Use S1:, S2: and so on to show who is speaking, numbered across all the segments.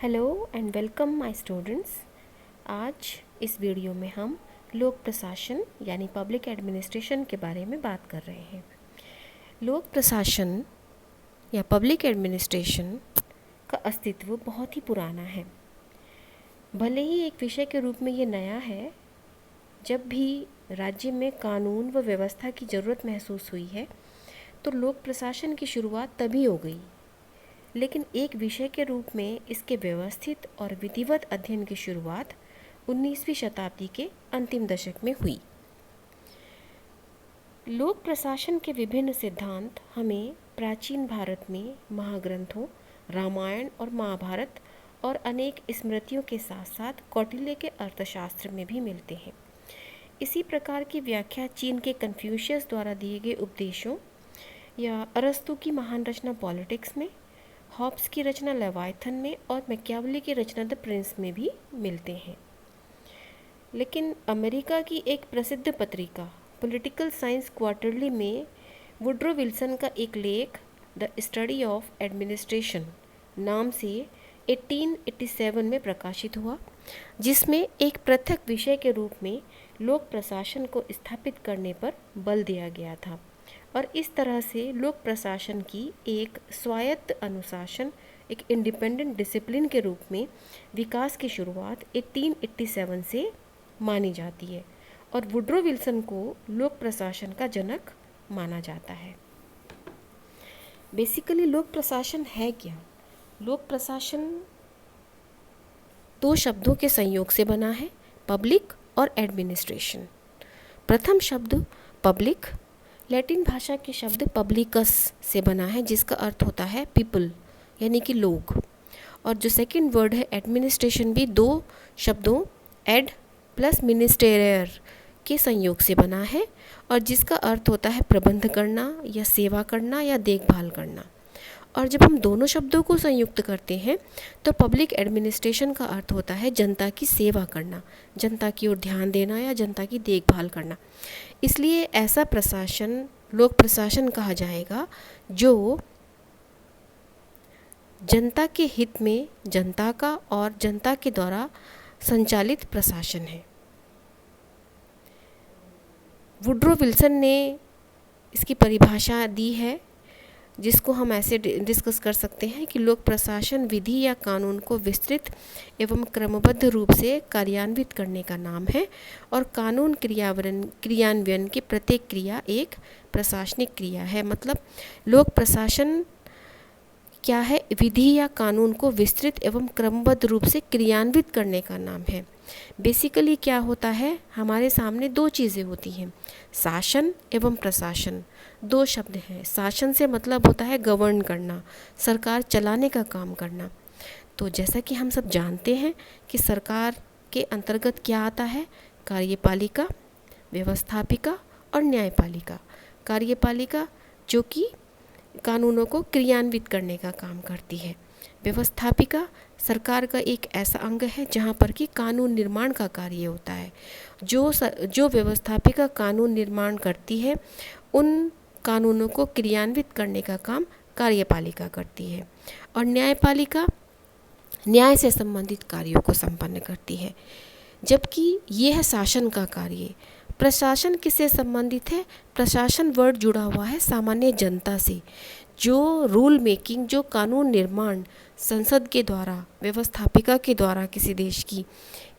S1: Hello and welcome my students. आज इस video में हम लोक प्रशासन यानी पब्लिक एडमिनिस्ट्रेशन के बारे में बात कर रहे हैं। लोक प्रशासन या पब्लिक एडमिनिस्ट्रेशन का अस्तित्व बहुत ही पुराना है। भले ही एक विषय के रूप में ये नया है, जब भी राज्य में कानून व व्यवस्था की ज़रूरत महसूस हुई है तो लोक प्रशासन की शुरुआत तभी हो गई, लेकिन एक विषय के रूप में इसके व्यवस्थित और विधिवत अध्ययन की शुरुआत 19वीं शताब्दी के अंतिम दशक में हुई। लोक प्रशासन के विभिन्न सिद्धांत हमें प्राचीन भारत में महाग्रंथों रामायण और महाभारत और अनेक स्मृतियों के साथ साथ कौटिल्य के अर्थशास्त्र में भी मिलते हैं। इसी प्रकार की व्याख्या चीन के कन्फ्यूशियस द्वारा दिए गए उपदेशों या अरस्तु की महान रचना पॉलिटिक्स में, हॉब्स की रचना लेवायथन में और मैकियावेली की रचना द प्रिंस में भी मिलते हैं। लेकिन अमेरिका की एक प्रसिद्ध पत्रिका पॉलिटिकल साइंस क्वार्टरली में वुड्रो विल्सन का एक लेख द स्टडी ऑफ एडमिनिस्ट्रेशन नाम से 1887 में प्रकाशित हुआ, जिसमें एक पृथक विषय के रूप में लोक प्रशासन को स्थापित करने पर बल दिया गया था और इस तरह से लोक प्रशासन की एक स्वायत्त अनुशासन, एक इंडिपेंडेंट डिसिप्लिन के रूप में विकास की शुरुआत 1887 से मानी जाती है और वुड्रो विल्सन को लोक प्रशासन का जनक माना जाता है। बेसिकली लोक प्रशासन है क्या? लोक प्रशासन दो शब्दों के संयोग से बना है, पब्लिक और एडमिनिस्ट्रेशन। प्रथम शब्द पब्लिक लैटिन भाषा के शब्द पब्लिकस से बना है, जिसका अर्थ होता है पीपल यानी कि लोग, और जो सेकंड वर्ड है एडमिनिस्ट्रेशन भी दो शब्दों एड प्लस मिनिस्टेरियर के संयोग से बना है और जिसका अर्थ होता है प्रबंध करना या सेवा करना या देखभाल करना। और जब हम दोनों शब्दों को संयुक्त करते हैं तो पब्लिक एडमिनिस्ट्रेशन का अर्थ होता है जनता की सेवा करना, जनता की ओर ध्यान देना या जनता की देखभाल करना। इसलिए ऐसा प्रशासन लोक प्रशासन कहा जाएगा जो जनता के हित में जनता का और जनता के द्वारा संचालित प्रशासन है। वुड्रो विल्सन ने इसकी परिभाषा दी है, जिसको हम ऐसे डिस्कस कर सकते हैं कि लोक प्रशासन विधि या कानून को विस्तृत एवं क्रमबद्ध रूप से कार्यान्वित करने का नाम है और कानून क्रियान्वयन की प्रत्येक क्रिया एक प्रशासनिक क्रिया है। मतलब लोक प्रशासन क्या है? विधि या कानून को विस्तृत एवं क्रमबद्ध रूप से क्रियान्वित करने का नाम है। बेसिकली क्या होता है, हमारे सामने दो चीज़ें होती हैं, शासन एवं प्रशासन। दो शब्द हैं। शासन से मतलब होता है गवर्न करना, सरकार चलाने का काम करना। तो जैसा कि हम सब जानते हैं कि सरकार के अंतर्गत क्या आता है, कार्यपालिका, व्यवस्थापिका और न्यायपालिका। कार्यपालिका जो कि कानूनों को क्रियान्वित करने का काम करती है। व्यवस्थापिका सरकार का एक ऐसा अंग है जहाँ पर कि कानून निर्माण का कार्य होता है। जो व्यवस्थापिका कानून निर्माण करती है, उन कानूनों को क्रियान्वित करने का काम कार्यपालिका करती है। और न्यायपालिका न्याय से संबंधित कार्यों को संपन्न करती है, जबकि ये है शासन का कार्य। प्रशासन किससे संबंधित है? प्रशासन वर्ड जुड़ा हुआ है सामान्य जनता से। जो रूल मेकिंग, जो कानून निर्माण संसद के द्वारा, व्यवस्थापिका के द्वारा किसी देश की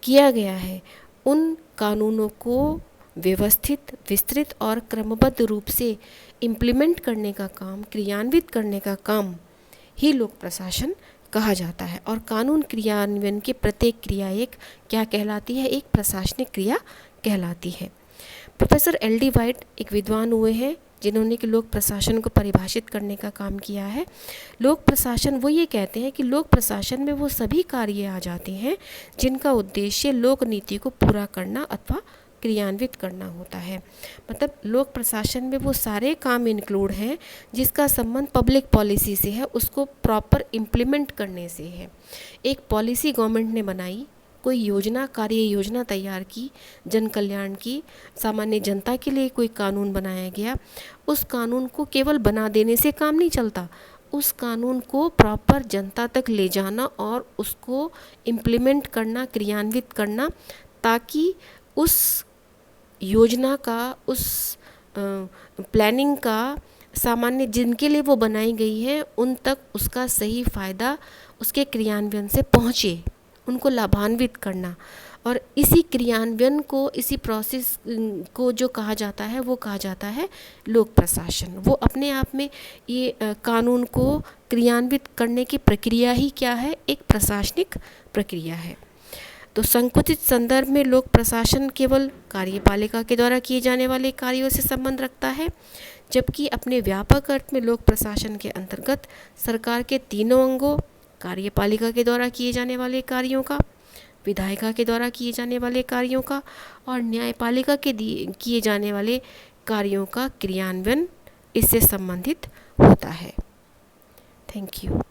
S1: किया गया है, उन कानूनों को व्यवस्थित, विस्तृत और क्रमबद्ध रूप से इम्प्लीमेंट करने का काम, क्रियान्वित करने का काम ही लोक प्रशासन कहा जाता है। और कानून क्रियान्वयन की प्रत्येक क्रिया एक क्या कहलाती है? एक प्रशासनिक क्रिया कहलाती है। Professor LD. वाइट एक विद्वान हुए हैं जिन्होंने कि लोक प्रशासन को परिभाषित करने का काम किया है। लोक प्रशासन, वो ये कहते हैं कि लोक प्रशासन में वो सभी कार्य आ जाते हैं जिनका उद्देश्य लोक नीति को पूरा करना अथवा क्रियान्वित करना होता है। मतलब लोक प्रशासन में वो सारे काम इंक्लूड हैं जिसका संबंध पब्लिक पॉलिसी से है, उसको प्रॉपर इम्प्लीमेंट करने से है। एक पॉलिसी गवर्नमेंट ने बनाई, कोई योजना, कार्य योजना तैयार की, जन कल्याण की, सामान्य जनता के लिए कोई कानून बनाया गया, उस कानून को केवल बना देने से काम नहीं चलता, उस कानून को प्रॉपर जनता तक ले जाना और उसको इम्प्लीमेंट करना, क्रियान्वित करना, ताकि उस योजना का, उस प्लानिंग का सामान्य जिनके लिए वो बनाई गई है उन तक उसका सही फ़ायदा उसके क्रियान्वयन से पहुँचे, उनको लाभान्वित करना। और इसी क्रियान्वयन को, इसी प्रोसेस को जो कहा जाता है वो कहा जाता है लोक प्रशासन। वो अपने आप में ये कानून को क्रियान्वित करने की प्रक्रिया ही क्या है, एक प्रशासनिक प्रक्रिया है। तो संकुचित संदर्भ में लोक प्रशासन केवल कार्यपालिका के द्वारा किए जाने वाले कार्यों से संबंध रखता है, जबकि अपने व्यापक अर्थ में लोक प्रशासन के अंतर्गत सरकार के तीनों अंगों, कार्यपालिका के द्वारा किए जाने वाले कार्यों का, विधायिका के द्वारा किए जाने वाले कार्यों का और न्यायपालिका के किए जाने वाले कार्यों का क्रियान्वयन इससे संबंधित होता है। Thank you.